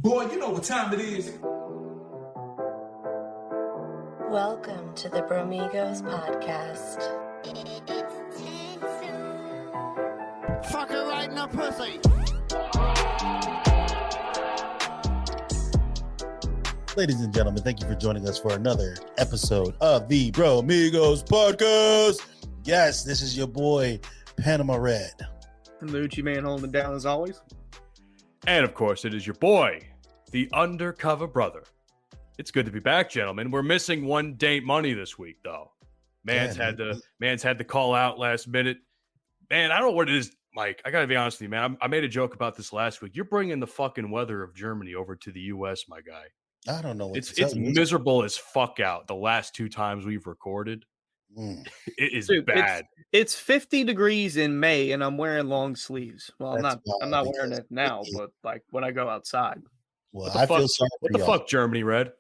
Boy, you know what time it is. Welcome to the Bromigos podcast. Fuck her right in the pussy. Ladies and gentlemen, thank you for joining us for another episode of the Bromigos podcast. Yes, this is your boy, Panama Red. And the Uchi man holding it down as always. And of course, it is your boy, the undercover brother. It's good to be back, gentlemen. We're missing one Daint Money this week, though. Man's had to call out last minute. Man, I don't know what it is, Mike. I got to be honest with you, man. I made a joke about this last week. You're bringing the fucking weather of Germany over to the U.S., my guy. I don't know what it's miserable as fuck out the last two times we've recorded. It is bad. It's 50 degrees in May, and I'm wearing long sleeves. Well, I'm not wearing it now, but like when I go outside. Well, I feel sorry. What the fuck, Germany Red?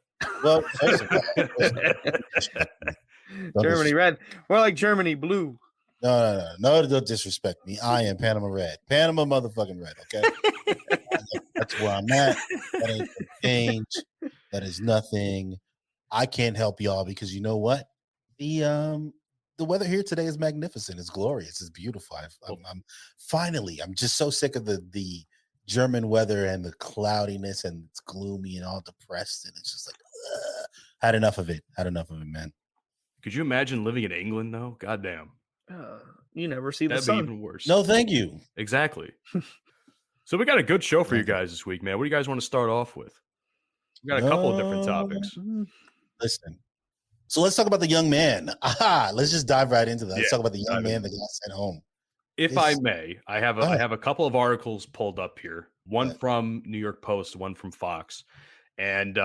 Well, Germany Red. We're like Germany Blue. No, don't disrespect me. I am Panama Red. Panama motherfucking Red, okay? That's where I'm at. That ain't gonna change. That is nothing. I can't help y'all because you know what? The weather here today is magnificent. It's glorious. It's beautiful. I'm just so sick of the German weather and the cloudiness, and it's gloomy and all depressed, and it's just like had enough of it, man. Could you imagine living in England though? Goddamn. You never see the That'd sun. be even worse. No, thank you. Exactly. So we got a good show for you guys this week, man. What do you guys want to start off with? We got a couple of different topics. Listen. So let's talk about the young man. Let's just dive right into that. Let's talk about the young man that got sent home. If I may, I have a couple of articles pulled up here. One from New York Post, one from Fox. And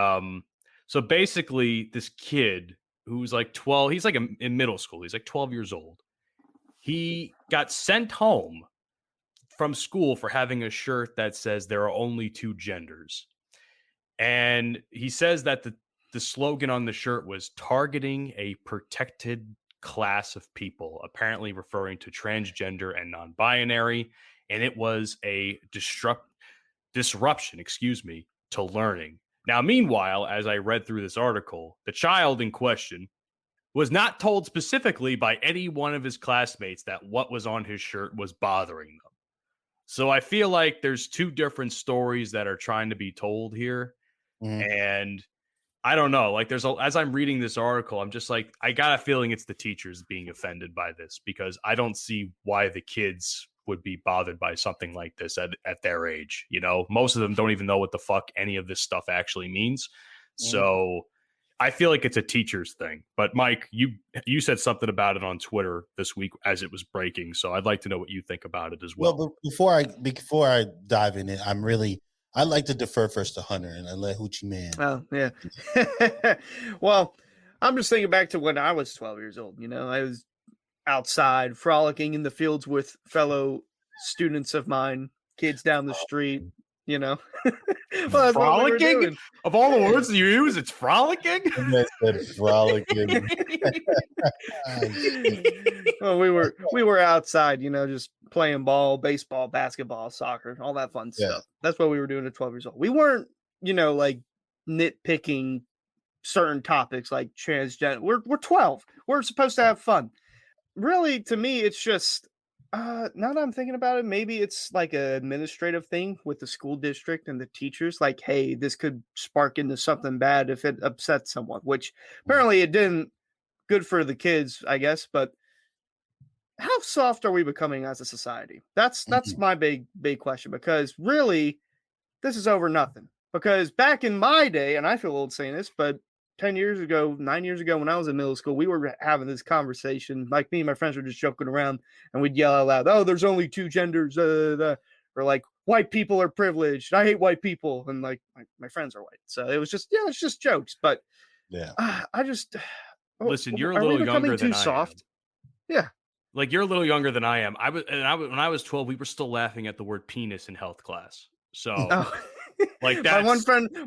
so basically this kid who's like 12, he's like in middle school. He's like 12 years old. He got sent home from school for having a shirt that says there are only two genders. And he says that the slogan on the shirt was targeting a protected class of people, apparently referring to transgender and non-binary. And it was a disruption, to learning. Now, meanwhile, as I read through this article, the child in question was not told specifically by any one of his classmates that what was on his shirt was bothering them. So I feel like there's two different stories that are trying to be told here. And I don't know, like as I'm reading this article, I'm just like, I got a feeling it's the teachers being offended by this, because I don't see why the kids would be bothered by something like this at their age. You know, most of them don't even know what the fuck any of this stuff actually means. So I feel like it's a teacher's thing. But Mike, you said something about it on Twitter this week as it was breaking. So I'd like to know what you think about it as well. Well, before I dive in it, I'd like to defer first to Hunter and I let Hoochie Man. Oh, yeah. Well, I'm just thinking back to when I was 12 years old. You know, I was outside frolicking in the fields with fellow students of mine, kids down the street, you know. Well, frolicking? Of all the words you use, it's frolicking? I said frolicking. Well, we were outside, you know, just playing ball, baseball, basketball, soccer, all that fun stuff. That's what we were doing at 12 years old. We weren't, you know, like nitpicking certain topics like transgender. We're 12. We're supposed to have fun. Really, to me, it's just now that I'm thinking about it, maybe it's like an administrative thing with the school district and the teachers. Like, hey, this could spark into something bad if it upsets someone, which apparently it didn't. Good for the kids, I guess. But how soft are we becoming as a society? That's my big question, because really, this is over nothing. Because back in my day, and I feel old saying this, but 9 years ago, when I was in middle school, we were having this conversation. Like, me and my friends were just joking around, and we'd yell out loud, "Oh, there's only two genders," or like, "White people are privileged. I hate white people," and like my friends are white, so it was just it's just jokes. But I just listen. You're a little younger than soft. I am. Yeah, like you're a little younger than I am. When I was 12, we were still laughing at the word penis in health class. So, like that.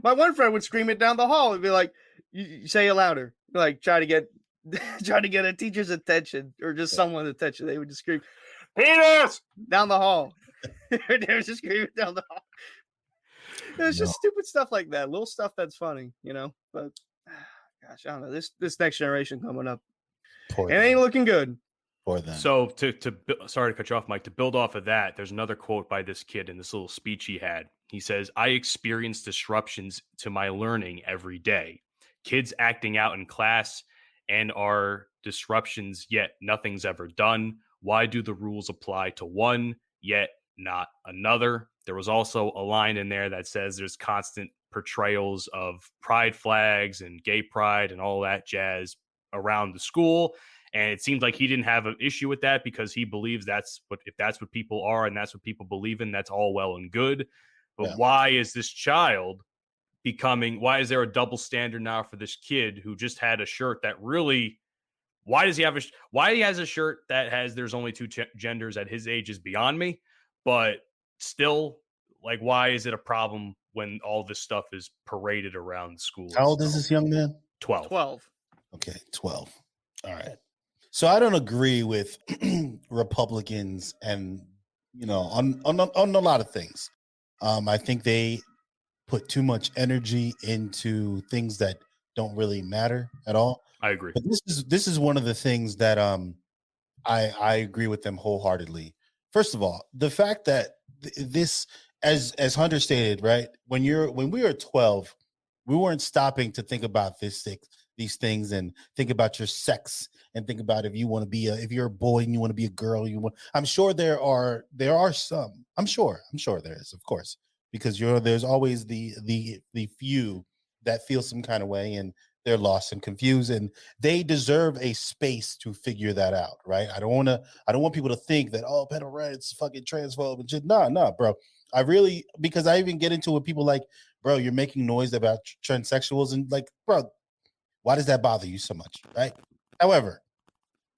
My one friend would scream it down the hall and be like, You say it louder, like try to get a teacher's attention or just someone's attention. They would just scream, "Penis!" down the hall. They were just screaming down the hall. It's just stupid stuff like that, little stuff that's funny, But gosh, I don't know. This next generation coming up, it ain't looking good for them. So sorry to cut you off, Mike. To build off of that, there's another quote by this kid in this little speech he had. He says, "I experience disruptions to my learning every day. Kids acting out in class and are disruptions, yet nothing's ever done. Why do the rules apply to one, yet not another?" There was also a line in there that says there's constant portrayals of pride flags and gay pride and all that jazz around the school. And it seems like he didn't have an issue with that because he believes if that's what people are and that's what people believe in, that's all well and good. But why is this child why is there a double standard now for this kid who just had a shirt that really, why he has a shirt that has, there's only two genders at his age is beyond me, but still, like, why is it a problem when all this stuff is paraded around the school? How old is this young man? 12. Okay, 12. All right. So I don't agree with Republicans and, on a lot of things. I think they put too much energy into things that don't really matter at all. I agree. But this is one of the things that I agree with them wholeheartedly. First of all, the fact that this, as Hunter stated, right, when we were 12, we weren't stopping to think about these things and think about your sex and think about if you want to be if you're a boy and you want to be a girl, I'm sure there are some. I'm sure there is, of course, because there's always the few that feel some kind of way and they're lost and confused, and they deserve a space to figure that out, right? I don't want people to think that, oh, Panama Red's fucking transphobe and shit. No, bro. Because I even get into it with people like, bro, you're making noise about transsexuals, and like, bro, why does that bother you so much, right? However,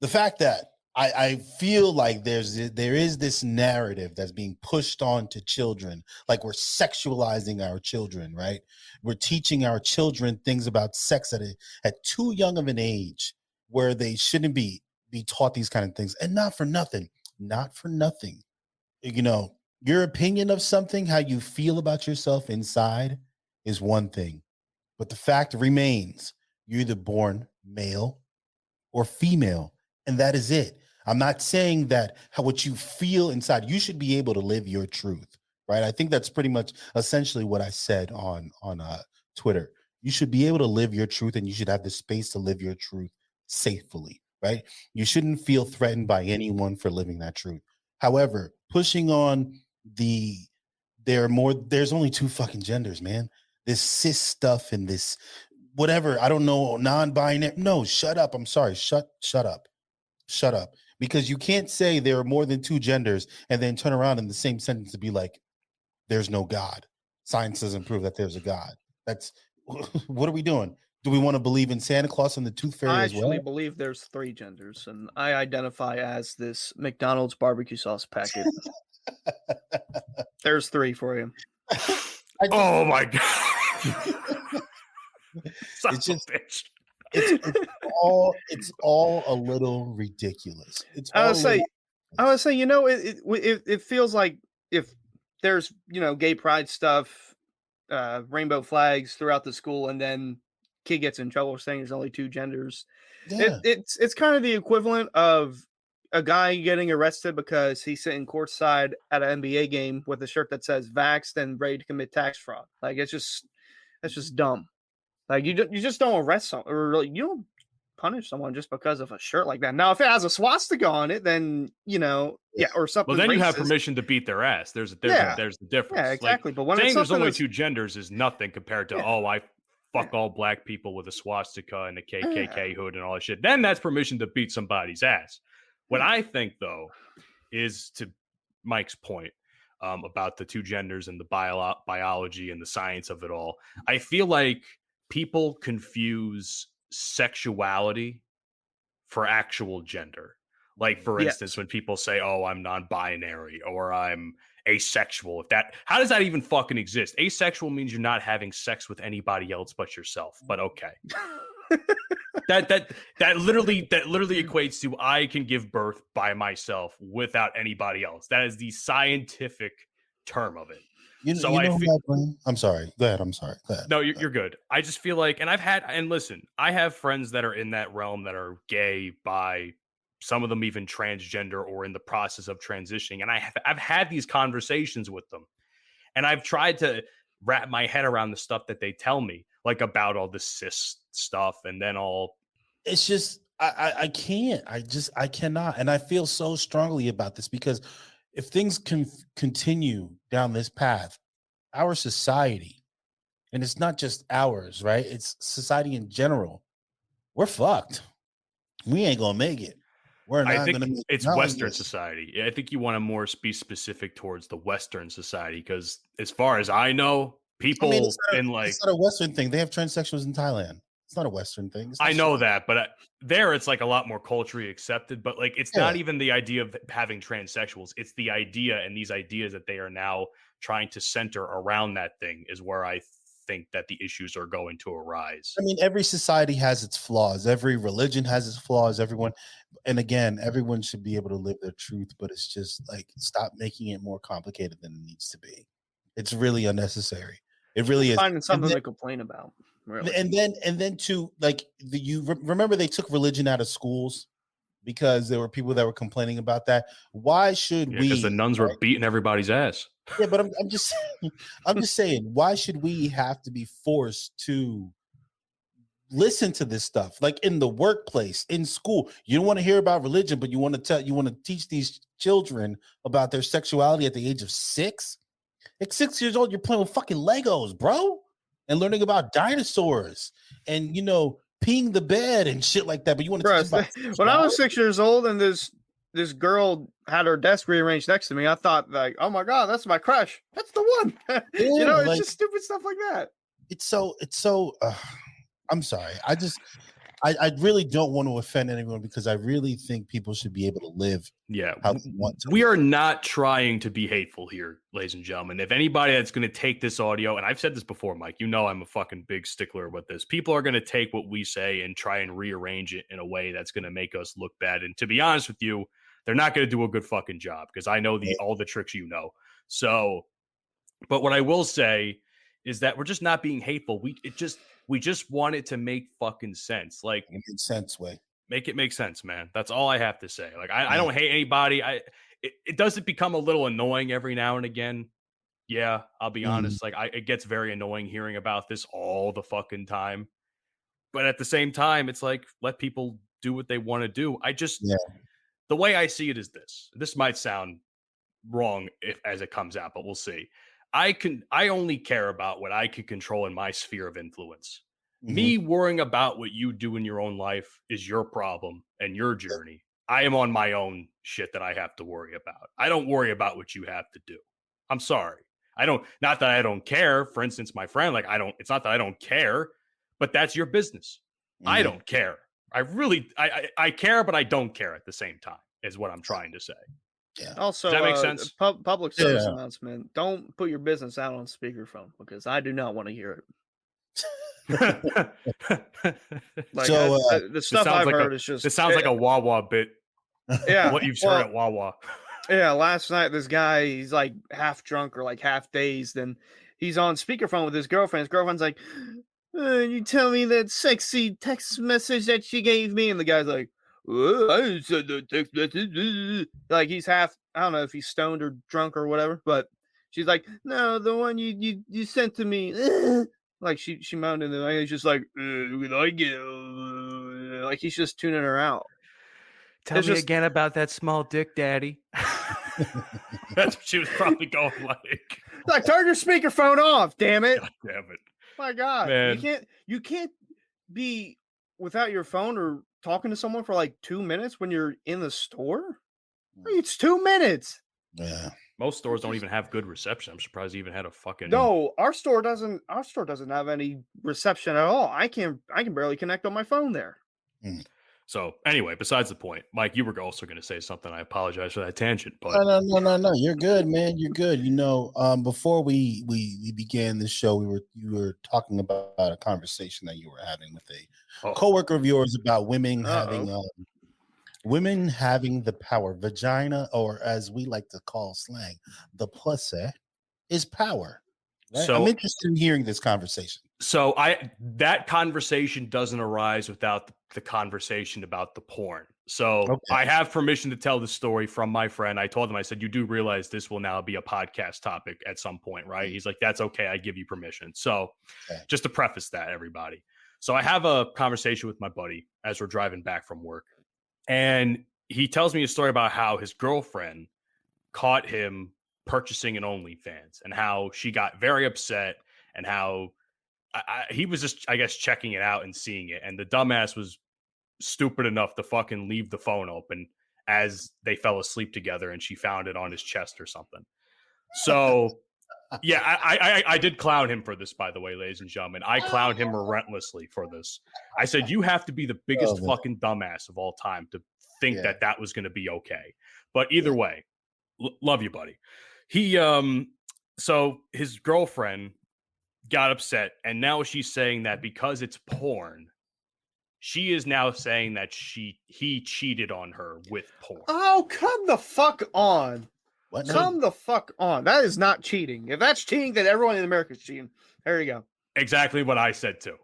the fact that I feel like there is this narrative that's being pushed on to children, like we're sexualizing our children, right? We're teaching our children things about sex at too young of an age where they shouldn't be taught these kind of things, and not for nothing. Your opinion of something, how you feel about yourself inside is one thing, but the fact remains, you're either born male or female, and that is it. I'm not saying that what you feel inside, you should be able to live your truth, right? I think that's pretty much essentially what I said on Twitter. You should be able to live your truth, and you should have the space to live your truth safely, right? You shouldn't feel threatened by anyone for living that truth. However, pushing on there's only two fucking genders, man. This cis stuff and this whatever, I don't know, non-binary. No, shut up. I'm sorry. Shut up. Because you can't say there are more than two genders and then turn around in the same sentence to be like, there's no God. Science doesn't prove that there's a God. That's what are we doing? Do we want to believe in Santa Claus and the Tooth Fairy as well? I actually believe there's three genders, and I identify as this McDonald's barbecue sauce packet. There's three for you. Oh my God. It's just bitch. It's all a little ridiculous. I would say, it feels like if there's gay pride stuff, rainbow flags throughout the school, and then kid gets in trouble saying there's only two genders. Yeah. It's kind of the equivalent of a guy getting arrested because he's sitting courtside at an NBA game with a shirt that says "vaxxed" and ready to commit tax fraud. Like that's just dumb. Like you just don't arrest someone, or you don't punish someone just because of a shirt like that. Now, if it has a swastika on it, then or something. Well, then racist. You have permission to beat their ass. There's the difference. Yeah, exactly. Like, but when saying it's there's only two genders is nothing compared to I fuck all black people with a swastika and a KKK hood and all that shit. Then that's permission to beat somebody's ass. What I think though is, to Mike's point about the two genders and the biology and the science of it all, I feel like people confuse sexuality for actual gender. Like, for instance, when people say, oh, I'm non-binary or I'm asexual, how does that even fucking exist? Asexual means you're not having sex with anybody else but yourself. But okay. that literally equates to I can give birth by myself without anybody else. That is the scientific term of it. You So know I who feel, I blame? I'm sorry. Go ahead. I'm sorry. Go ahead. no, you're good. I just feel like, and listen, I have friends that are in that realm that are gay, bi, some of them even transgender or in the process of transitioning. And I've had these conversations with them, and I've tried to wrap my head around the stuff that they tell me, like about all the cis stuff, and then all. It's just I can't. I cannot. And I feel so strongly about this because if things can continue down this path, our society, and it's not just ours, right? It's society in general. We're fucked. We ain't gonna make it. We're I not think gonna make it. it's Not like Western this. society. I think you want to more be specific towards the Western society because, as far as I know, I mean, people in like, it's not a Western thing. They have transsexuals in Thailand. It's not a Western thing. It's I not know that, but there it's like a lot more culturally accepted. But like, it's not Yeah. even the idea of having transsexuals. It's the idea and these ideas that they are now trying to center around that thing is where I think that the issues are going to arise. I mean, every society has its flaws. Every religion has its flaws. Everyone, and again, everyone should be able to live their truth. But it's just like stop making it more complicated than it needs to be. It's really unnecessary. It really is. Finding something to complain about. Really. And then to like you remember they took religion out of schools because there were people that were complaining about that. Why should Because the we? nuns were beating everybody's ass. Yeah, but I'm just I'm just saying, why should we have to be forced to listen to this stuff? Like in the workplace, in school, you don't want to hear about religion, but you want to teach these children about their sexuality at the age of 6. At 6 years old, you're playing with fucking Legos, bro, and learning about dinosaurs and peeing the bed and shit like that. But you want to teach about when I was 6 years old and this girl had her desk rearranged next to me, I thought like, oh my god, that's my crush. That's the one. Yeah, it's just stupid stuff like that. It's so. I'm sorry. I really don't want to offend anyone because I really think people should be able to live. Yeah, how they want to. We are not trying to be hateful here, ladies and gentlemen. If anybody that's going to take this audio, and I've said this before, Mike, I'm a fucking big stickler with this. People are going to take what we say and try and rearrange it in a way that's going to make us look bad. And to be honest with you, they're not going to do a good fucking job because I know all the tricks So, but what I will say is that we're just not being hateful. We just want it to make fucking sense. Like, it makes sense, way. Make it make sense, man. That's all I have to say. Like, I don't hate anybody. It doesn't become a little annoying every now and again. Yeah, I'll be honest. Like, it gets very annoying hearing about this all the fucking time. But at the same time, it's like, let people do what they want to do. The way I see it is this. This might sound wrong as it comes out, but we'll see. I only care about what I can control in my sphere of influence. Me worrying about what you do in your own life is your problem and your journey. I am on my own shit that I have to worry about. I don't worry about what you have to do. I'm sorry. Not that I don't care. For instance, my friend, it's not that I don't care, but that's your business. I don't care. I care, but I don't care at the same time is what I'm trying to say. Yeah. Also, does that make sense? Public service announcement. Don't put your business out on speakerphone because I do not want to hear it. The stuff I've heard is just. This sounds like a Wawa bit. Yeah, what you've heard at Wawa. Yeah, last night this guy, he's like half drunk or like half dazed, and he's on speakerphone with his girlfriend. His girlfriend's like, "You tell me that sexy text message that she gave me," and the guy's like, "I didn't send no text message." Like he's half. I don't know if he's stoned or drunk or whatever, but she's like, "No, the one you sent to me." Like she moaned in the night. He's just like, like he's just tuning her out. Tell me again about that small dick, daddy. That's what she was probably going like. Like, turn your speakerphone off, damn it. God damn it. My God. Man. You can't be without your phone or talking to someone for like 2 minutes when you're in the store. It's 2 minutes. Yeah. Most stores don't even have good reception. I'm surprised you even had a fucking. No, our store doesn't have any reception at all. I can barely connect on my phone there. So anyway, besides the point, Mike, you were also going to say something. I apologize for that tangent, but no, you're good, man. You're good. Before we began this show, you were talking about a conversation that you were having with a coworker of yours about women having the power, vagina, or as we like to call slang, the pussy. is power. Right? So I'm interested in hearing this conversation. So that conversation doesn't arise without the conversation about the porn. So Okay. I have permission to tell the story from my friend. I told him, I said, you do realize this will now be a podcast topic at some point, right? He's like, that's okay. I give you permission. So just to preface that, everybody. So I have a conversation with my buddy as we're driving back from work. And he tells me a story about how his girlfriend caught him purchasing an OnlyFans and how she got very upset and how he was just, I guess, checking it out and seeing it. And the dumbass was stupid enough to fucking leave the phone open as they fell asleep together and she found it on his chest or something. So, yeah, I did clown him for this, by the way, ladies and gentlemen. I clowned him relentlessly for this. I said, you have to be the biggest fucking dumbass of all time to think that was going to be okay. But either way, love you, buddy. So his girlfriend got upset, and now she's saying that because it's porn, she is now saying that he cheated on her with porn. Oh, come the fuck on. What? Come the fuck on. That is not cheating. If that's cheating, then everyone in America is cheating. There you go. Exactly what I said too.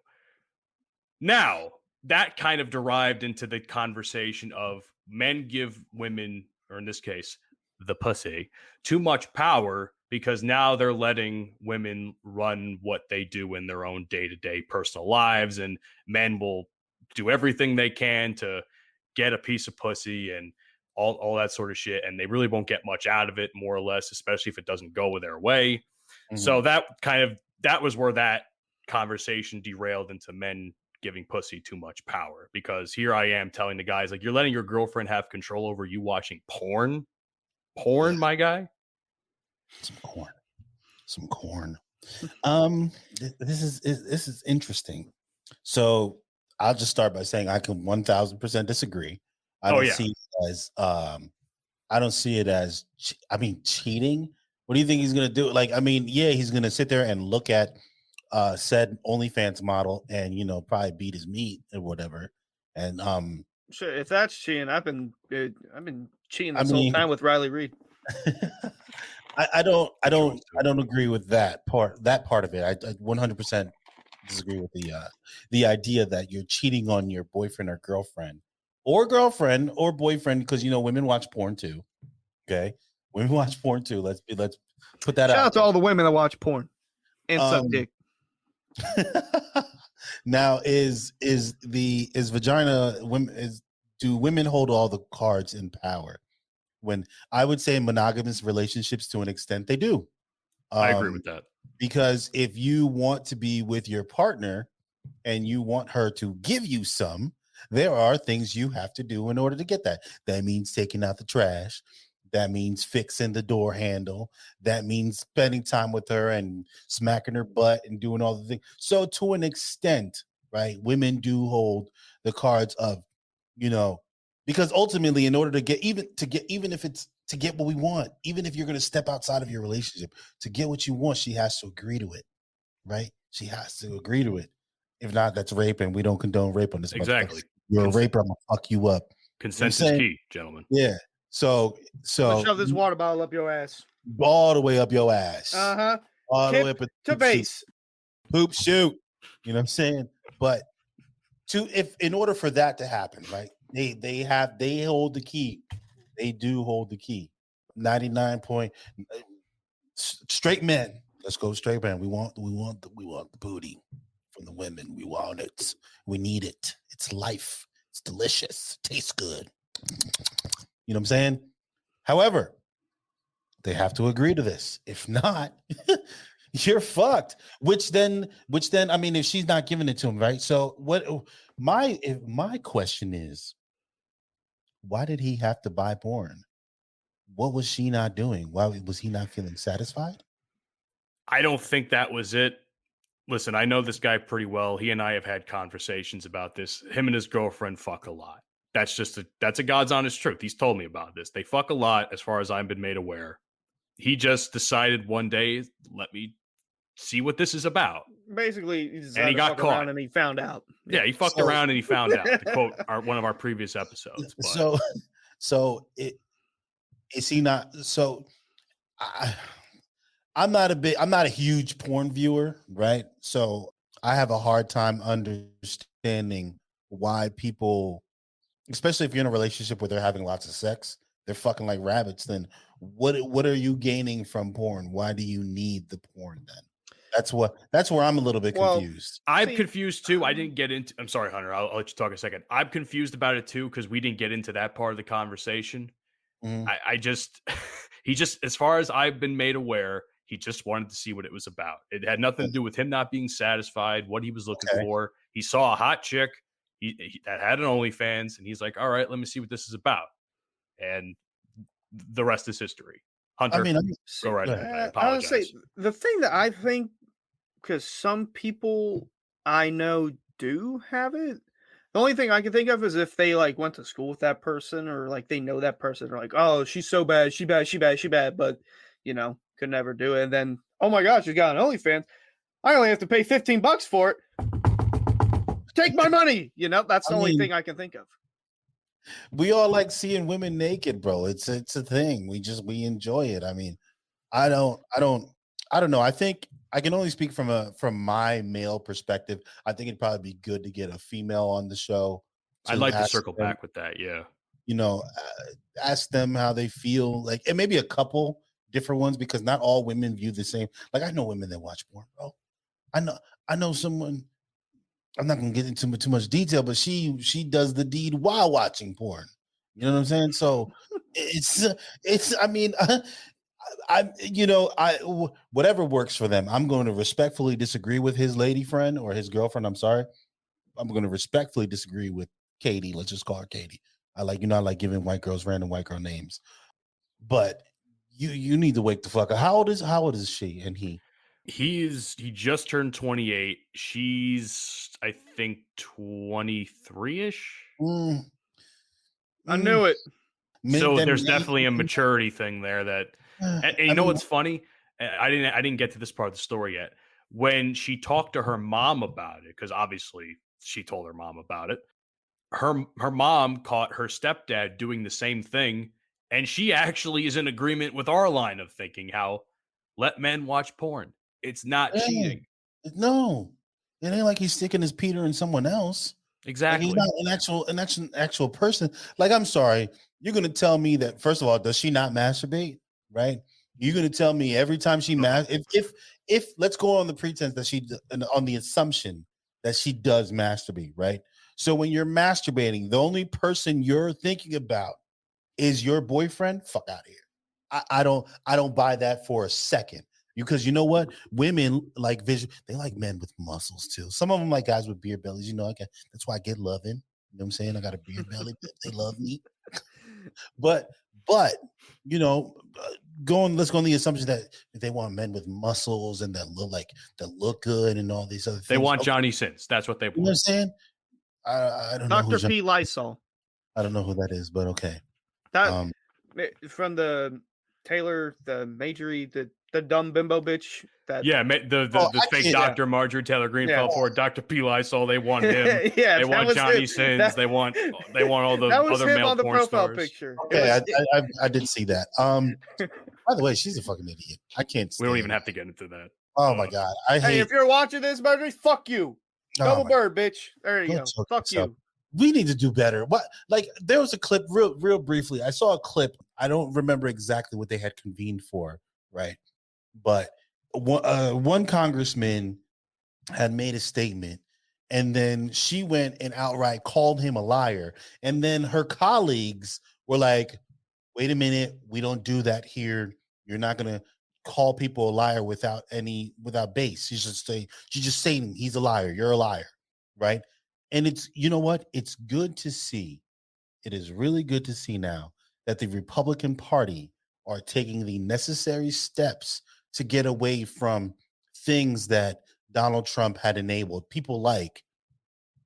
Now, that kind of derived into the conversation of men give women, or in this case, the pussy, too much power because now they're letting women run what they do in their own day-to-day personal lives, and men will do everything they can to get a piece of pussy and all that sort of shit, and they really won't get much out of it, more or less, especially if it doesn't go their way. Mm-hmm. So that was where that conversation derailed into men giving pussy too much power, because here I am telling the guys, like, you're letting your girlfriend have control over you watching porn, my guy. Some corn. This is interesting. So I'll just start by saying I can 1000% disagree. I don't see it as cheating. What do you think he's gonna do? Like, he's gonna sit there and look at said OnlyFans model and probably beat his meat or whatever. And sure, if that's cheating, I've been cheating this whole time with Riley Reid. I don't agree with that part of it. I 100% disagree with the idea that you're cheating on your boyfriend or girlfriend or boyfriend, because women watch porn too. Okay, women watch porn too. Let's put that out. Shout out to all the women that watch porn and suck dick. Now, is vagina women? Do women hold all the cards in power? When I would say monogamous relationships, to an extent, they do. I agree with that. Because if you want to be with your partner and you want her to give you some, there are things you have to do in order to get that. That means taking out the trash. That means fixing the door handle. That means spending time with her and smacking her butt and doing all the things. So to an extent, right, women do hold the cards of, because ultimately, in order to get what we want, even if you're going to step outside of your relationship to get what you want, she has to agree to it, right? She has to agree to it. If not, that's rape, and we don't condone rape on this. Exactly. You're a raper, I'm gonna fuck you up. Consent is key, gentlemen. Yeah. So shove this water bottle up your ass. All the way up your ass. Uh-huh. All the way up to base. Poop shoot. You know what I'm saying? But in order for that to happen, right? They hold the key. They do hold the key. 99 point straight men. Let's go straight men. We want the booty from the women. We want it. We need it. It's life. It's delicious. It tastes good. You know what I'm saying? However, they have to agree to this. If not, you're fucked. Which then, if she's not giving it to him, right? So my question is, why did he have to buy porn? What was she not doing? Why was he not feeling satisfied? I don't think that was it. Listen, I know this guy pretty well. He and I have had conversations about this. Him and his girlfriend fuck a lot. That's a God's honest truth. He's told me about this. They fuck a lot, as far as I've been made aware. He just decided one day, let me see what this is about. Basically, he got caught, and he found out. Yeah, he fucked around and he found out. To quote one of our previous episodes. But. So is he not? So I'm not a huge porn viewer, right? So I have a hard time understanding why people, especially if you're in a relationship where they're having lots of sex, they're fucking like rabbits. Then what are you gaining from porn? Why do you need the porn then? That's where I'm a little bit confused. I'm confused too. I didn't get into. I'm sorry, Hunter. I'll let you talk a second. I'm confused about it too because we didn't get into that part of the conversation. Mhm. I just, he just, as far as I've been made aware, he just wanted to see what it was about. It had nothing to do with him not being satisfied, what he was looking for. He saw a hot chick that had an OnlyFans, and he's like, all right, let me see what this is about. And the rest is history. Hunter, go right ahead. I apologize. I would say the thing that I think, because some people I know do have it. The only thing I can think of is if they like went to school with that person or like they know that person or like, oh, she's so bad, she bad, but could never do it. And then, oh my gosh, she's got an OnlyFans. I only have to pay $15 for it. Take my money. That's the only thing I can think of. We all like seeing women naked, bro. It's a thing. We enjoy it. I mean, I don't know. I think I can only speak from my male perspective. I think it'd probably be good to get a female on the show. I'd like to circle back with that. Yeah. Ask them how they feel, like, and maybe a couple different ones, because not all women view the same. Like, I know women that watch porn, bro. I know someone. I'm not gonna get into too much detail, but she does the deed while watching porn. You know what I'm saying? So it's. I mean, whatever works for them. I'm going to respectfully disagree with his lady friend or his girlfriend. I'm sorry. I'm going to respectfully disagree with Katie. Let's just call her Katie. I like giving white girls random white girl names, but you need to wake the fuck up. How old is she and he? He just turned 28. She's, I think, 23-ish. I knew it. So there's definitely a maturity thing there that, and you know what's funny? I didn't get to this part of the story yet. When she talked to her mom about it, because obviously she told her mom about it, her mom caught her stepdad doing the same thing, and she actually is in agreement with our line of thinking, how let men watch porn. It's not cheating. No, it ain't like he's sticking his Peter in someone else. Exactly. Like, he's not an actual person. Like, I'm sorry, you're gonna tell me that, first of all, does she not masturbate? Right? You're gonna tell me every time she if let's go on the pretense that on the assumption that she does masturbate, right? So when you're masturbating, the only person you're thinking about is your boyfriend. Fuck out of here. I don't buy that for a second. Because you know what? Women like they like men with muscles too. Some of them like guys with beer bellies. That's why I get loving. You know what I'm saying? I got a beer belly, but they love me. But let's go on the assumption that they want men with muscles and that look good and all these other things. They want Johnny Sins. That's what they want. You know what I'm saying? I don't know. Dr. P. Lysol. I don't know who that is, but okay. That from the Taylor, the Majorie, the dumb bimbo bitch. The fake Dr. Marjorie Taylor Greene fell for Dr. P. Lysol. They want him. They want Johnny Sins. They want all the other male on the porn profile stars. Picture. Okay, I did see that. By the way, she's a fucking idiot. I can't. We don't even have to get into that. Oh my god! Hey, if you're watching this, Marjorie, fuck you. Double bird, bitch. There you go. Fuck you. We need to do better. What? Like, there was a clip, real briefly. I saw a clip. I don't remember exactly what they had convened for, right? But one congressman had made a statement, and then she went and outright called him a liar. And then her colleagues were like, "Wait a minute, we don't do that here. You're not gonna call people a liar without base. She's just saying he's a liar. You're a liar, right?" And it's, you know what? It's good to see. It is really good to see now that the Republican Party are taking the necessary steps to get away from things that Donald Trump had enabled. People like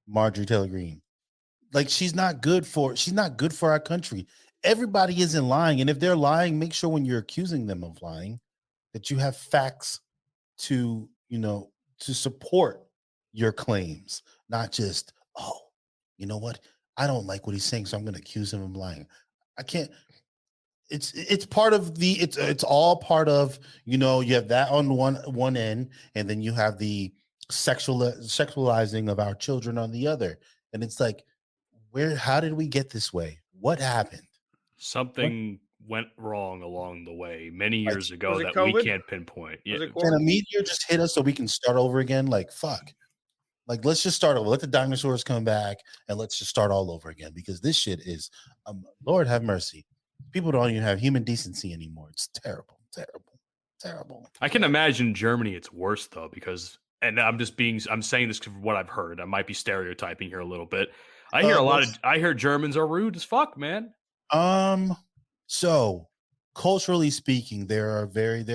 Marjorie Taylor Greene. Like, she's not good for our country. Everybody isn't lying. And if they're lying, make sure when you're accusing them of lying that you have facts to support your claims, not just, oh, you know what? I don't like what he's saying, so I'm going to accuse him of lying. I can't. it's part of the it's all part of, you have that on one end, and then you have the sexualizing of our children on the other, and it's like, how did we get this way? What happened? Something went wrong along the way many years ago was it that COVID? we can't pinpoint. Was it Can a meteor just hit us so we can start over again? Like, fuck. Like, let's just start over. Let the dinosaurs come back and let's just start all over again, because this shit is, Lord have mercy. People don't even have human decency anymore. It's terrible, terrible, terrible. I can imagine Germany it's worse though, because, and I'm saying this for what I've heard. I might be stereotyping here a little bit. I hear Germans are rude as fuck, man. So culturally speaking, there are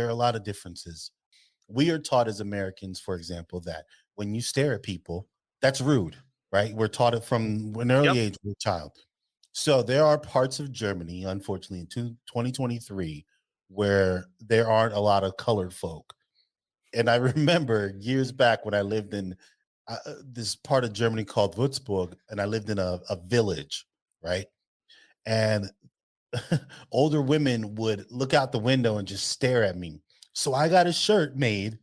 a lot of differences. We are taught as Americans, for example, that when you stare at people, that's rude, right? We're taught it from an early age with a child. So there are parts of Germany, unfortunately, in 2023, where there aren't a lot of colored folk. And I remember years back when I lived in this part of Germany called Würzburg, and I lived in a village, right? And older women would look out the window and just stare at me. So I got a shirt made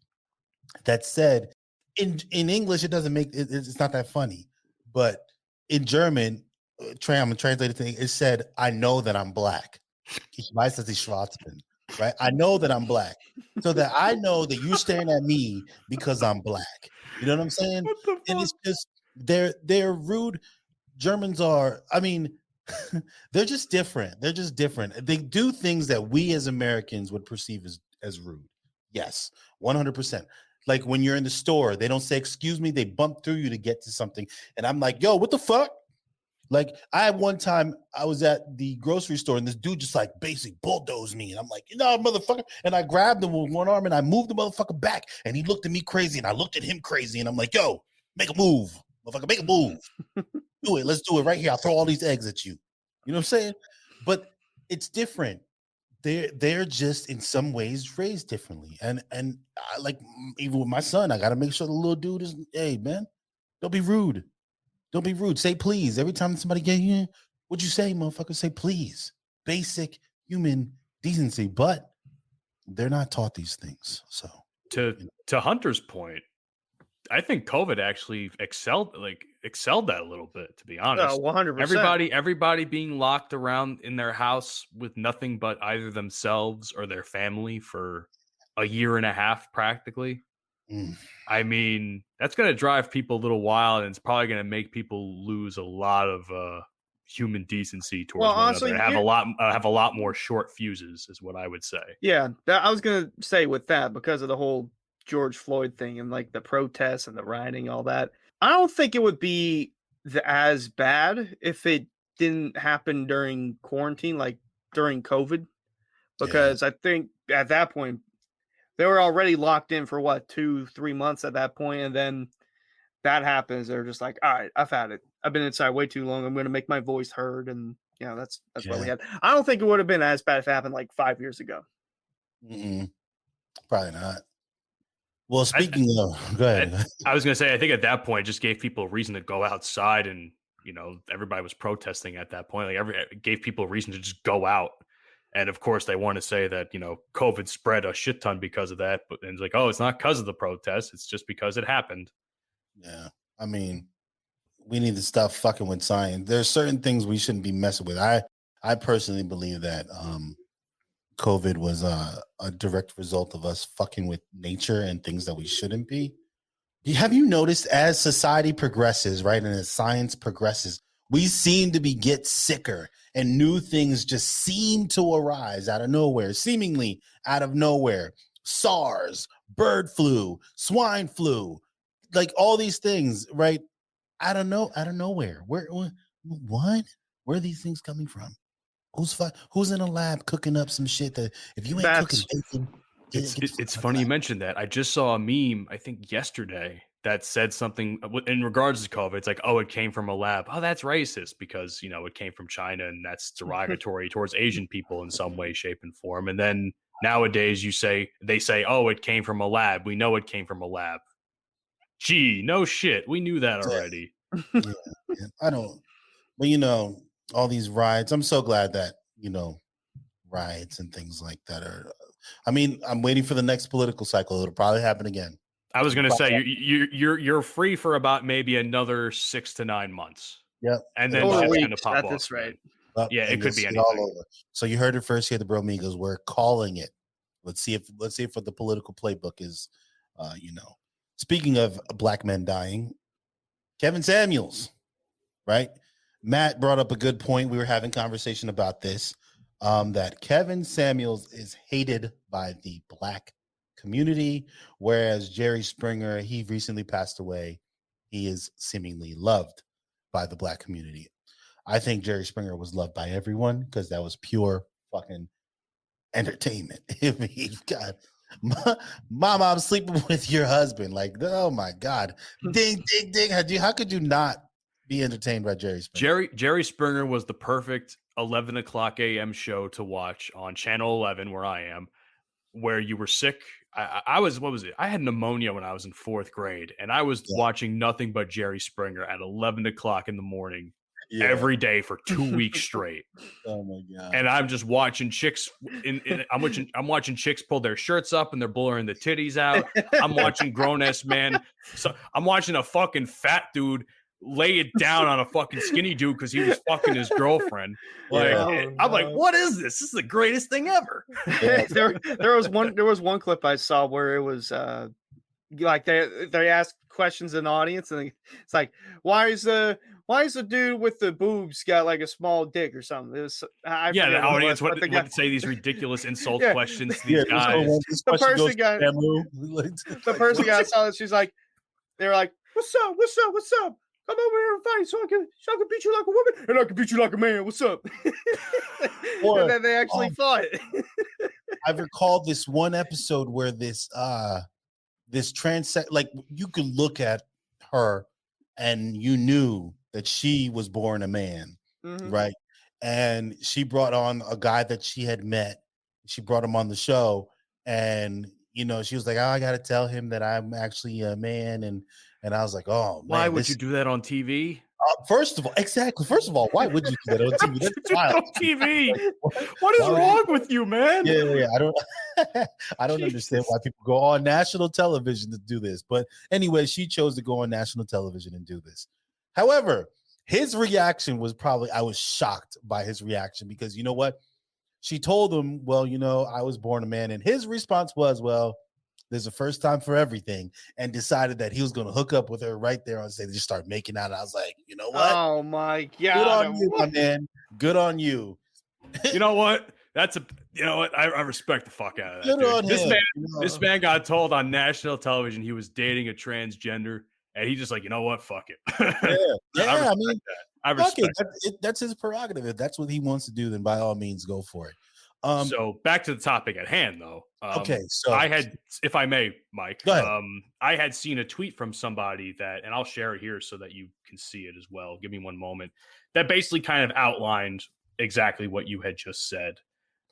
that said, in English, it doesn't make it's not that funny, but in German, I'm gonna translate it. It said, "I know that I'm black." Ich weiß, dass ich schwarz bin. Right? I know that I'm black, so that I know that you're staring at me because I'm black. You know what I'm saying? And it's just they're rude. Germans are. I mean, they're just different. They're just different. They do things that we as Americans would perceive as rude. Yes, 100%. Like when you're in the store, they don't say, "Excuse me," they bump through you to get to something. And I'm like, yo, what the fuck? Like, I had one time I was at the grocery store and this dude just like basic bulldozed me. And I'm like, motherfucker. And I grabbed him with one arm and I moved the motherfucker back. And he looked at me crazy and I looked at him crazy. And I'm like, yo, make a move. Motherfucker, make a move. Do it. Let's do it right here. I'll throw all these eggs at you. You know what I'm saying? But it's different. They're just in some ways raised differently, and I, like, even with my son, I got to make sure the little dude is, hey man, don't be rude, say please every time somebody get you. What'd you say, motherfucker? Say please. Basic human decency, but they're not taught these things. So to Hunter's point, I think COVID actually excelled that a little bit, to be honest. 100%. Everybody being locked around in their house with nothing but either themselves or their family for a year and a half, practically. I mean, that's going to drive people a little wild, and it's probably going to make people lose a lot of human decency towards one another. Have a lot more short fuses, is what I would say. Yeah, I was going to say with that, because of the whole George Floyd thing and like the protests and the rioting, all that, I don't think it would be as bad if it didn't happen during quarantine, like during COVID, because I think at that point they were already locked in for 2-3 months at that point, and then that happens. They're just like, all right, I've had it. I've been inside way too long. I'm going to make my voice heard, and that's what we had. I don't think it would have been as bad if it happened like 5 years ago. Probably not. Well, speaking of, go ahead. I was going to say, I think at that point, it just gave people a reason to go outside, and everybody was protesting at that point. Like it gave people a reason to just go out, and of course, they want to say that COVID spread a shit ton because of that. But it's like, oh, it's not because of the protests; it's just because it happened. Yeah, I mean, we need to stop fucking with science. There's certain things we shouldn't be messing with. I personally believe that COVID was a direct result of us fucking with nature and things that we shouldn't be. Have you noticed as society progresses, right, and as science progresses, we seem to get sicker, and new things just seem to arise out of nowhere, seemingly out of nowhere. SARS, bird flu, swine flu, like all these things, right? Out of nowhere. Where are these things coming from? Who's in a lab cooking up some shit that if you ain't cooking bacon, it's funny you mentioned that. I just saw a meme, I think yesterday, that said something in regards to COVID. It's like, oh, it came from a lab. Oh, that's racist because it came from China, and that's derogatory towards Asian people in some way, shape, and form. And then nowadays they say, oh, it came from a lab. We know it came from a lab. Gee, no shit. We knew that already. Yeah, I don't. But all these riots. I'm so glad that riots and things like that are. I mean, I'm waiting for the next political cycle. It'll probably happen again. I was going to say you're free for about maybe another 6 to 9 months. Yep. And then Or shit's weeks going to pop at off. this rate. Yeah, it could be anything. All over. So you heard it first here, the Bromigos. We're calling it. Let's see if what the political playbook is. Speaking of black men dying, Kevin Samuels, right? Matt brought up a good point. We were having conversation about this. That Kevin Samuels is hated by the black community, whereas Jerry Springer, he recently passed away. He is seemingly loved by the black community. I think Jerry Springer was loved by everyone because that was pure fucking entertainment. I mean, God, mom, I'm sleeping with your husband. Like, oh my God, ding, ding, ding. How could you not be entertained by Jerry Springer? Jerry Springer was the perfect 11 o'clock a.m. show to watch on Channel 11, where I am, where you were sick. I was, what was it? I had pneumonia when I was in 4th grade, and I was watching nothing but Jerry Springer at 11 o'clock in the morning every day for 2 weeks straight. Oh my God. And I'm just watching chicks I'm watching chicks pull their shirts up and they're blurring the titties out. I'm watching grown-ass man. So I'm watching a fucking fat dude lay it down on a fucking skinny dude because he was fucking his girlfriend. Like, I'm like, what is this? This is the greatest thing ever. there was one clip I saw where it was like they asked questions in the audience, and it's like, why is the dude with the boobs got like a small dick or something? It was, the audience would say these ridiculous insult questions to these guys. The person got saw that. She's like, they're like, what's up? Come over here and fight so I can beat you like a woman and I can beat you like a man. What's up? And then they actually fought. I've recalled this one episode where this like you could look at her and you knew that she was born a man, right? And she brought on a guy that she had met. She brought him on the show, and she was like, "Oh, I got to tell him that I'm actually a man," and I was like, "Oh, man, why would you do that on TV?" First of all, why would you do that on TV? That's wild. On TV. What is wrong with you, man? Yeah. I don't understand why people go on national television to do this. But anyway, she chose to go on national television and do this. However, his reaction was I was shocked by his reaction because you know what? She told him, well, I was born a man. And his response was, well, there's a first time for everything, and decided that he was going to hook up with her right there on stage. They just start making out. And I was like, you know what? Oh my God. Good on you, my man. Good on you. You know what? I respect the fuck out of that. Good on him. This man got told on national television he was dating a transgender, and he just like, you know what? Fuck it. I mean, I respect that's his prerogative. If that's what he wants to do, then by all means, go for it. So back to the topic at hand, though. Okay, so I had, if I may, Mike, go ahead. I had seen a tweet from somebody that, and I'll share it here so that you can see it as well. Give me one moment. That basically kind of outlined exactly what you had just said.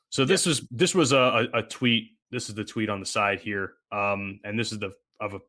So this was a tweet. This is the tweet on the side here, and this is a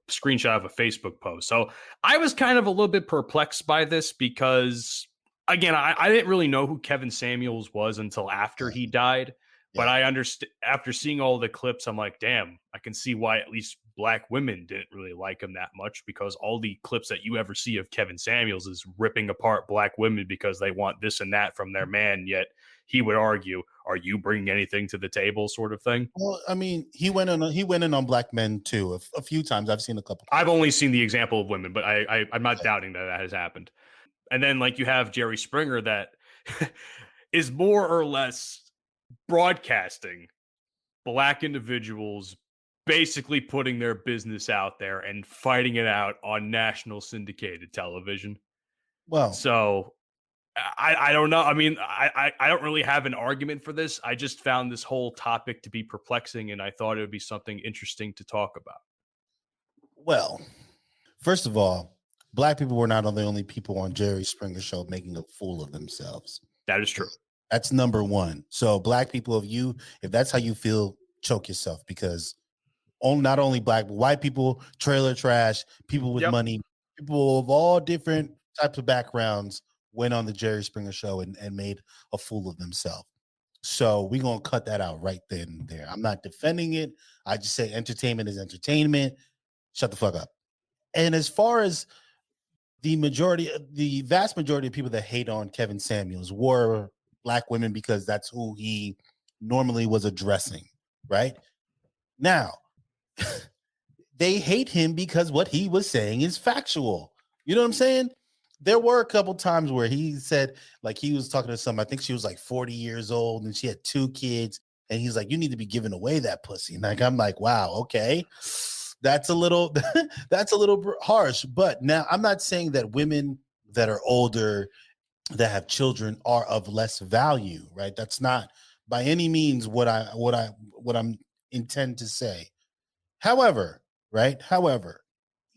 screenshot of a Facebook post. So I was kind of a little bit perplexed by this because, again, I didn't really know who Kevin Samuels was until after he died. But I understand after seeing all the clips, I'm like, damn, I can see why at least black women didn't really like him that much, because all the clips that you ever see of Kevin Samuels is ripping apart black women because they want this and that from their man. Yet he would argue, are you bringing anything to the table, sort of thing? Well, I mean, he went in on black men too a few times. I've seen a couple. I've only seen the example of women, but I'm not doubting that has happened. And then like you have Jerry Springer that is more or less broadcasting black individuals basically putting their business out there and fighting it out on national syndicated television. Well, so I don't know. I mean, I don't really have an argument for this. I just found this whole topic to be perplexing, and I thought it would be something interesting to talk about. Well, first of all, black people were not the only people on Jerry Springer show making a fool of themselves. That is true. That's number one. So black people, if that's how you feel, choke yourself, because not only black, but white people, trailer trash, people with money, people of all different types of backgrounds went on the Jerry Springer show and made a fool of themselves. So we're gonna cut that out right then and there. I'm not defending it. I just say entertainment is entertainment. Shut the fuck up. And as far as the vast majority of people that hate on Kevin Samuels were black women because that's who he normally was addressing, right? Now, they hate him because what he was saying is factual. You know what I'm saying? There were a couple times where he said, like, he was talking to some, I think she was like 40 years old and she had 2 kids. And he's like, you need to be giving away that pussy. And like, I'm like, wow, okay. That's a little, that's a little harsh. But now I'm not saying that women that are older, that have children are of less value, right? That's not by any means what I'm intend to say. However, right? However,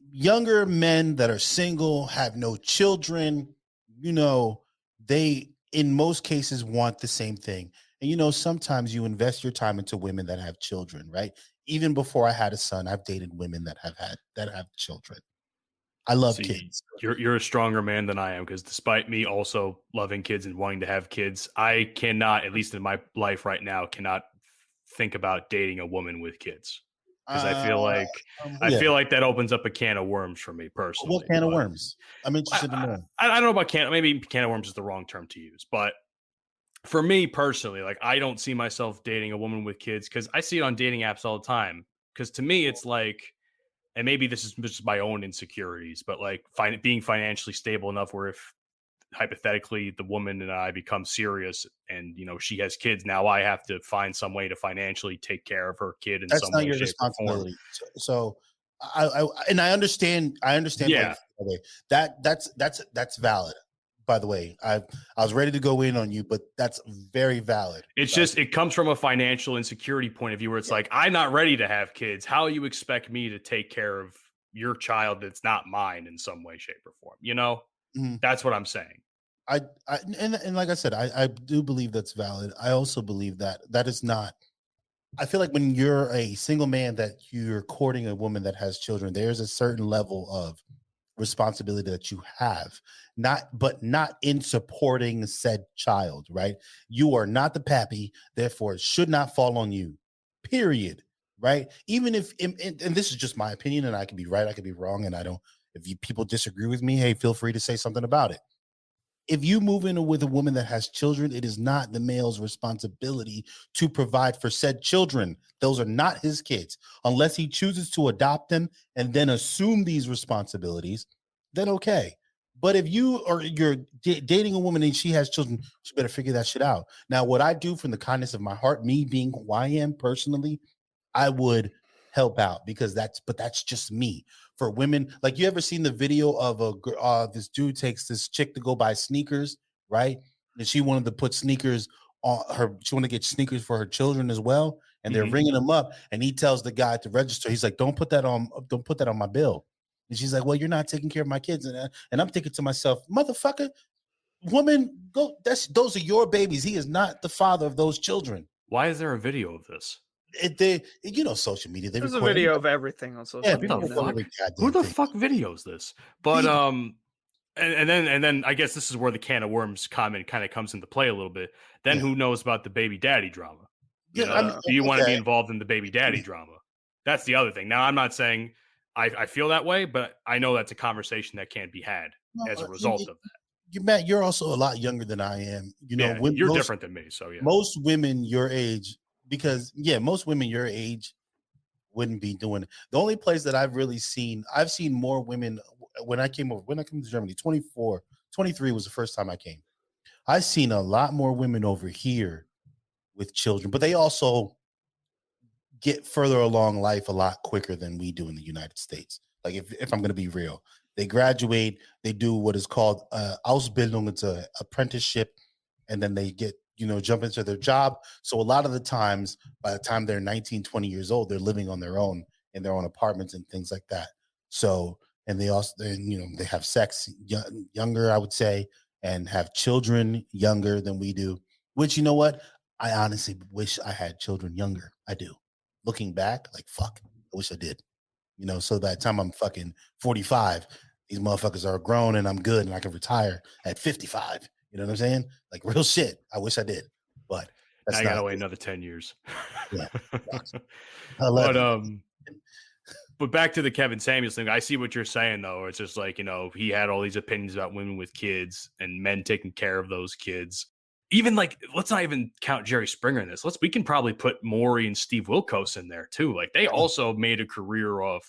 younger men that are single, have no children, they in most cases want the same thing. And sometimes you invest your time into women that have children, right? Even before I had a son, I've dated women that have children. I love kids. You're a stronger man than I am, because despite me also loving kids and wanting to have kids, I cannot, at least in my life right now, cannot think about dating a woman with kids. Because I feel like that opens up a can of worms for me personally. What can of worms? I'm interested to know. I don't know about maybe can of worms is the wrong term to use, but for me personally, like, I don't see myself dating a woman with kids, because I see it on dating apps all the time. Because to me, it's like, and maybe this is just my own insecurities, but like being financially stable enough where if hypothetically the woman and I become serious and she has kids, now I have to find some way to financially take care of her kid in That's some not way, your shape, or form. responsibility. So I understand. Yeah, that's valid. By the way, I was ready to go in on you, but that's very valid. It's just, it comes from a financial insecurity point of view where it's like, I'm not ready to have kids. How you expect me to take care of your child that's not mine in some way, shape, or form? Mm-hmm. That's what I'm saying. And like I said, I do believe that's valid. I also believe that is not. I feel like when you're a single man that you're courting a woman that has children, there's a certain level of responsibility that you have, not in supporting said child, right? You are not the pappy, therefore it should not fall on you, period, right? Even if, and this is just my opinion, and I could be right, I could be wrong, and if people disagree with me, hey, feel free to say something about it. If you move in with a woman that has children, it is not the male's responsibility to provide for said children. Those are not his kids. Unless he chooses to adopt them and then assume these responsibilities, then okay. But if you're dating a woman and she has children, she better figure that shit out. Now, what I do from the kindness of my heart, me being who I am personally, I would help out because that's just me. For women, like, you ever seen the video of this dude takes this chick to go buy sneakers, right? And she wanted to put sneakers on her. She wanted to get sneakers for her children as well. And they're ringing him up, and he tells the guy to register. He's like, "Don't put that on my bill." And she's like, "Well, you're not taking care of my kids." And I'm thinking to myself, "Motherfucker, woman, go. Those are your babies. He is not the father of those children." Why is there a video of this? Social media. There's a video of everything on social media. Who the fuck videos this? But and then I guess this is where the can of worms comment kind of comes into play a little bit. Then who knows about the baby daddy drama? Do you want to be involved in the baby daddy drama? That's the other thing. Now, I'm not saying I feel that way, but I know that's a conversation that can't be had as a result of that. Matt, you're also a lot younger than I am. You're different than me, so yeah. Most women your age, most women your age wouldn't be doing it. The only place that I've seen more women when I came to Germany, 23 was the first time I came. I've seen a lot more women over here with children, but they also get further along life a lot quicker than we do in the United States. Like, if I'm going to be real, they graduate, they do what is called Ausbildung. It's an apprenticeship, and then they get, jump into their job. So a lot of the times, by the time they're 19, 20 years old, they're living on their own in their own apartments and things like that. So, and they also, they have sex younger, I would say, and have children younger than we do, which, you know what? I honestly wish I had children younger. I do. Looking back, like, fuck, I wish I did. So by the time I'm fucking 45, these motherfuckers are grown and I'm good and I can retire at 55. You know what I'm saying? Like, real shit. I wish I did. But Now you gotta wait another 10 years. Yeah. But back to the Kevin Samuels thing, I see what you're saying though. It's just like, he had all these opinions about women with kids and men taking care of those kids. Even like, let's not even count Jerry Springer in this. We can probably put Maury and Steve Wilkos in there too. Like they also made a career of,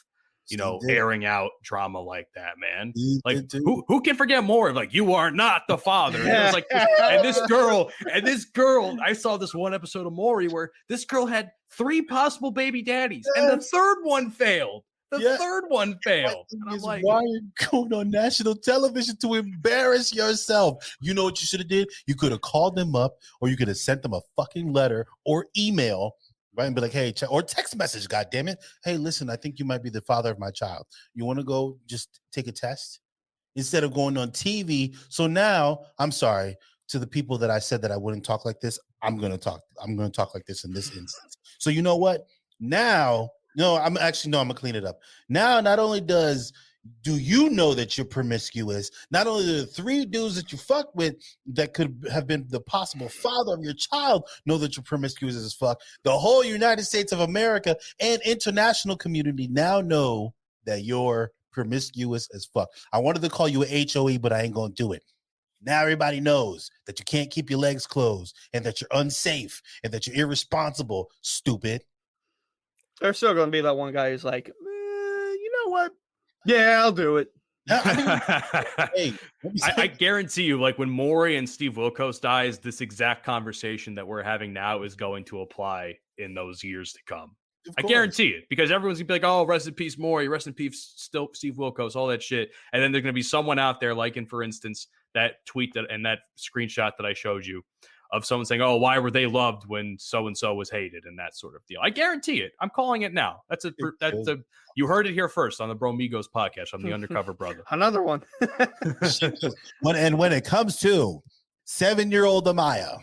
airing out drama like that, man. Like who can forget Maury? Like, you are not the father. And it was like, and this girl, I saw this one episode of Maury where this girl had 3 possible baby daddies and the third one failed. Third one failed. And I'm like, why are you going on national television to embarrass yourself? You know what you should have did? You could have called them up, or you could have sent them a fucking letter or email, right? And be like, hey, or text message, goddammit. Hey, listen, I think you might be the father of my child. You want to go just take a test? Instead of going on TV. So now, I'm sorry to the people that I said that I wouldn't talk like this. I'm going to talk like this in this instance. So you know what? Now, I'm going to clean it up. Now, not only do you know that you're promiscuous, not only do the 3 dudes that you fuck with that could have been the possible father of your child know that you're promiscuous as fuck, the whole United States of America and international community now know that you're promiscuous as fuck. I wanted to call you a HOE, but I ain't going to do it. Now everybody knows that you can't keep your legs closed and that you're unsafe and that you're irresponsible, stupid. There's still going to be that one guy who's like, you know what? Yeah, I'll do it. I guarantee you, like when Maury and Steve Wilkos dies, this exact conversation that we're having now is going to apply in those years to come. I guarantee it, because everyone's gonna be like, "Oh, rest in peace, Maury. Rest in peace, still Steve Wilkos." All that shit, and then there's gonna be someone out there, like in, for instance, that tweet and that screenshot that I showed you of someone saying, "Oh, why were they loved when so and so was hated?" and that sort of deal. I guarantee it. I'm calling it now. You heard it here first on the Bromigos podcast. I'm the undercover brother. Another one. when it comes to 7-year-old Amaya,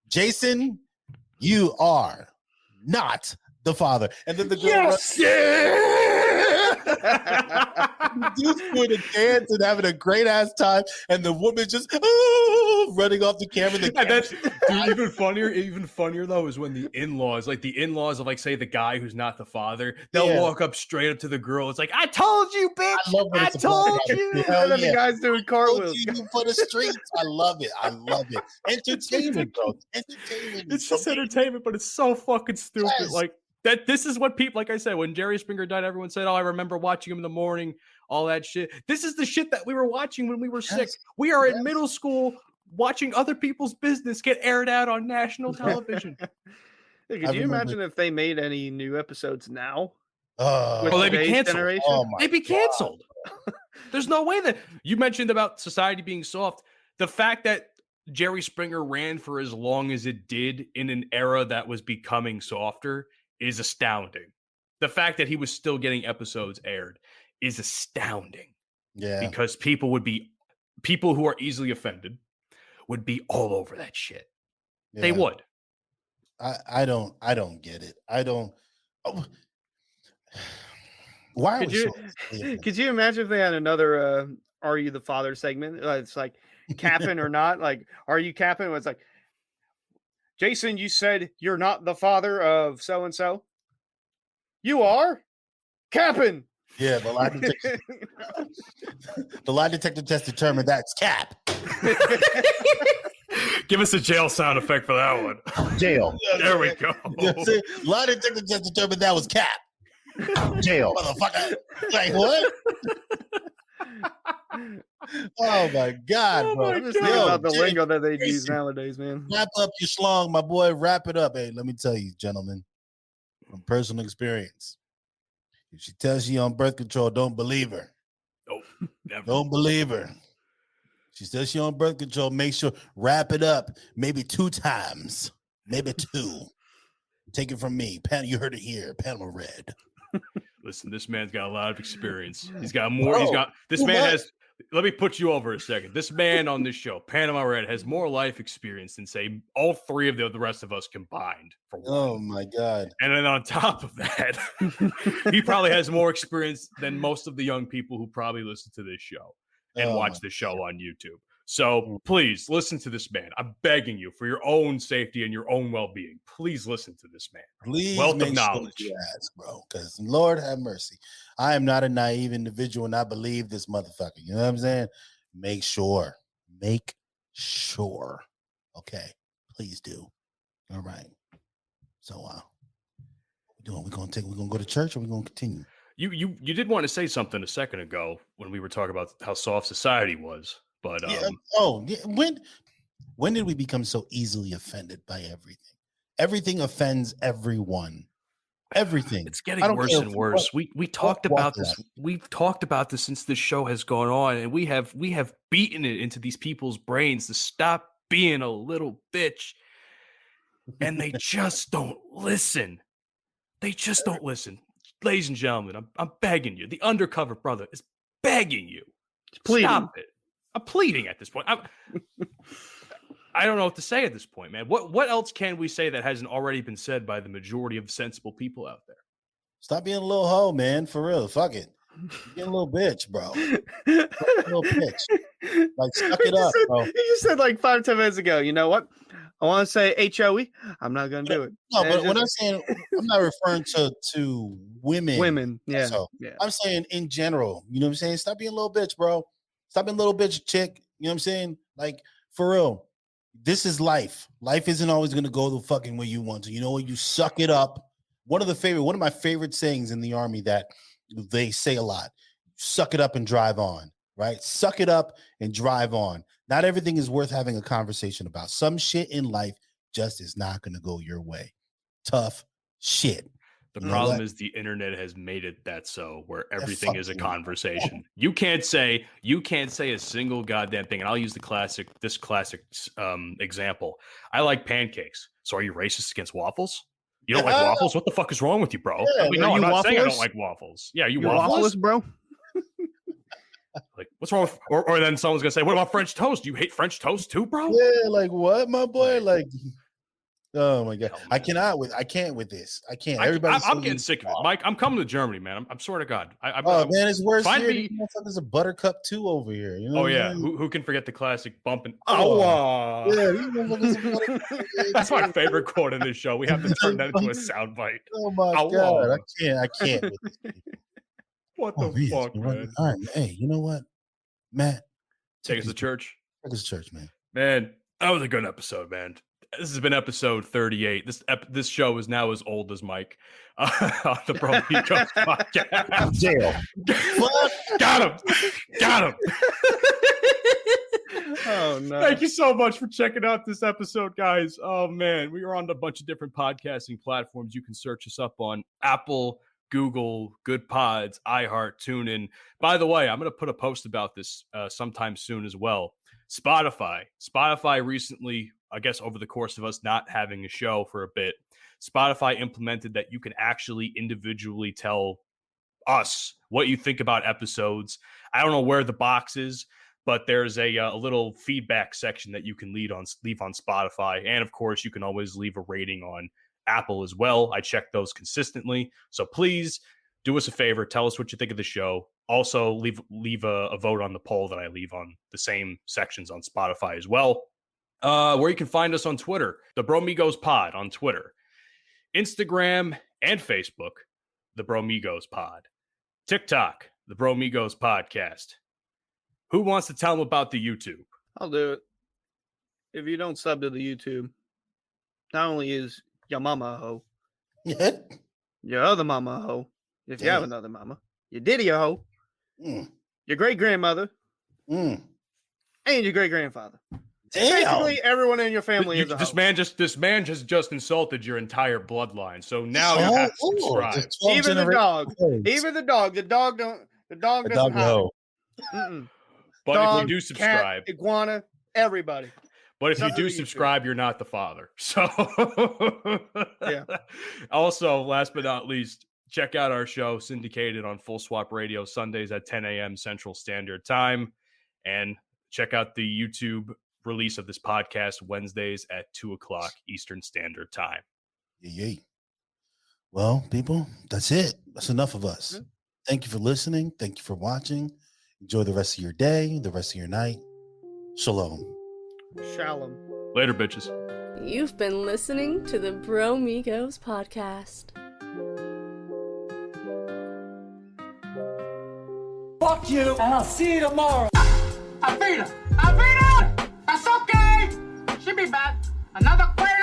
Jason, you are not the father. And then the girl dude's doing a dance and having a great ass time, and the woman just running off the camera. That's even funnier though is when the in-laws of, like, say the guy who's not the father, they'll walk up straight up to the girl. It's like, I told you, bitch. I told you. And then the guy's doing cartwheels for the streets. I love it. Entertainment, bro. Entertainment. It's just entertainment, but it's so fucking stupid. Yes. Like that. This is what people, like I said, when Jerry Springer died, everyone said, "Oh, I remember watching him in the morning." All that shit. This is the shit that we were watching when we were sick. We are in middle school watching other people's business get aired out on national television. Hey, could you imagine if they made any new episodes now? They'd be canceled. They'd be canceled. There's no way that you mentioned about society being soft. The fact that Jerry Springer ran for as long as it did in an era that was becoming softer is astounding. The fact that he was still getting episodes aired is astounding. Yeah. Because people who are easily offended would be all over that shit. Yeah. They would. I don't get it. I don't. Why could you imagine if they had another Are You the Father segment? It's like capping or not. Like, are you capping? It's like, Jason, you said you're not the father of so and so. You are capping. Yeah, the lie detector test determined that's cap. Give us a jail sound effect for that one. Jail. There we go. Lie detector test determined that was cap. Jail. Motherfucker. Like, what? Oh my God, bro. I'm just thinking about the lingo that they use nowadays, man. Wrap up your schlong, my boy. Wrap it up. Hey, let me tell you, gentlemen, from personal experience. If she tells you on birth control, don't believe her. Nope, never. Don't believe her. She says she on birth control. Make sure, wrap it up. Maybe 2 times. Maybe 2. Take it from me. You heard it here. Panama Red. Listen, this man's got a lot of experience. He's got more. Has. Let me put you over a second. This man on this show, Panama Red, has more life experience than, say, all 3 of the rest of us combined. For one. Oh my God! And then on top of that, he probably has more experience than most of the young people who probably listen to this show. and watch the show on YouTube. So please listen to this man. I'm begging you for your own safety and your own well-being. Please listen to this man. Please Wealth make of knowledge. Sure you ask, bro, because Lord have mercy. I am not a naive individual and I believe this motherfucker. You know what I'm saying? Make sure. Okay. Please do. All right. So what we doing? We're gonna go to church or we're gonna continue? You did want to say something a second ago when we were talking about how soft society was. But when did we become so easily offended by everything? Everything offends everyone. Everything. It's getting worse and worse. We talked about this. We've talked about this since this show has gone on, and we have beaten it into these people's brains to stop being a little bitch. And they just don't listen. They just don't listen. Ladies and gentlemen, I'm begging you. The undercover brother is begging you. Stop it. I'm pleading at this point. I don't know what to say at this point, man. What else can we say that hasn't already been said by the majority of sensible people out there? Stop being a little hoe, man. For real. Fuck it. You're a little bitch, bro. A little bitch. Like, suck it up, bro. You just said like 5-10 minutes ago, you know what? I want to say HOE. I'm not going to do it. No, but when I'm saying, I'm not referring to women. Women, yeah. So I'm saying in general, you know what I'm saying? Stop being a little bitch, bro. Stop being a little bitch, chick. You know what I'm saying? Like, for real. This is life. Life isn't always going to go the fucking way you want to. You know what? You suck it up. One of my favorite sayings in the Army that they say a lot: suck it up and drive on, right? Suck it up and drive on. Not everything is worth having a conversation about. Some shit in life just is not going to go your way. Tough shit. The problem is the internet has made it that so where everything is a conversation. You can't say a single goddamn thing. And I'll use this classic example. I like pancakes. So are you racist against waffles? You don't like waffles? What the fuck is wrong with you, bro? Yeah, I mean, no, I'm not saying I don't like waffles. Yeah, you're waffles, bro. Like, what's wrong with, or then someone's gonna say, what about French toast? You hate French toast too, bro? Yeah, like what, my boy? Like, oh my god, I can't with this. I can't. I'm getting sick of it, Mike. I'm coming to Germany, man. I'm swear to God. Man, it's worse here. There's a buttercup too over here. You know who can forget the classic bumping? That's my favorite quote in this show. We have to turn that into a soundbite. Oh my god, I can't with this. What the fuck, man? All right, hey, you know what, Matt? Take us to church. Take us to church, man. Man, that was a good episode, man. This has been episode 38. This show is now as old as Mike on the Bromigos podcast. Jail. Got him. Oh no! Thank you so much for checking out this episode, guys. Oh man, we are on a bunch of different podcasting platforms. You can search us up on Apple, Google, Good Pods, iHeart, TuneIn. By the way, I'm going to put a post about this sometime soon as well. Spotify recently, I guess over the course of us not having a show for a bit, Spotify implemented that you can actually individually tell us what you think about episodes. I don't know where the box is, but there's a little feedback section that you can leave on Spotify. And of course, you can always leave a rating on Apple as well. I check those consistently. So please do us a favor. Tell us what you think of the show. Also, leave a vote on the poll that I leave on the same sections on Spotify as well. Where you can find us on Twitter, the Bromigos Pod on Twitter, Instagram and Facebook, the Bromigos Pod, TikTok, the Bromigos Podcast. Who wants to tell them about the YouTube? I'll do it. If you don't sub to the YouTube, not only is your mama a hoe, your other mama a hoe, if you have another mama, your daddy a hoe, your great grandmother, and your great grandfather. Basically, everyone in your family is a hoe. This man just insulted your entire bloodline. So now you have to subscribe. Even the dog. Even the dog. The dog doesn't have it. But dog, if you do subscribe, cat, iguana, everybody. But if you do subscribe, you're not the father. So yeah. Also, last but not least, check out our show syndicated on Full Swap Radio Sundays at 10 a.m. Central Standard Time. And check out the YouTube release of this podcast Wednesdays at 2 o'clock Eastern Standard Time. Yeah. Well, people, that's it. That's enough of us. Thank you for listening. Thank you for watching. Enjoy the rest of your day, the rest of your night. Shalom. Shalom. Later, bitches. You've been listening to the Bromigos podcast. Fuck you, and I'll see you tomorrow. Avita! Avita! That's okay! She'll be back. Another quiz.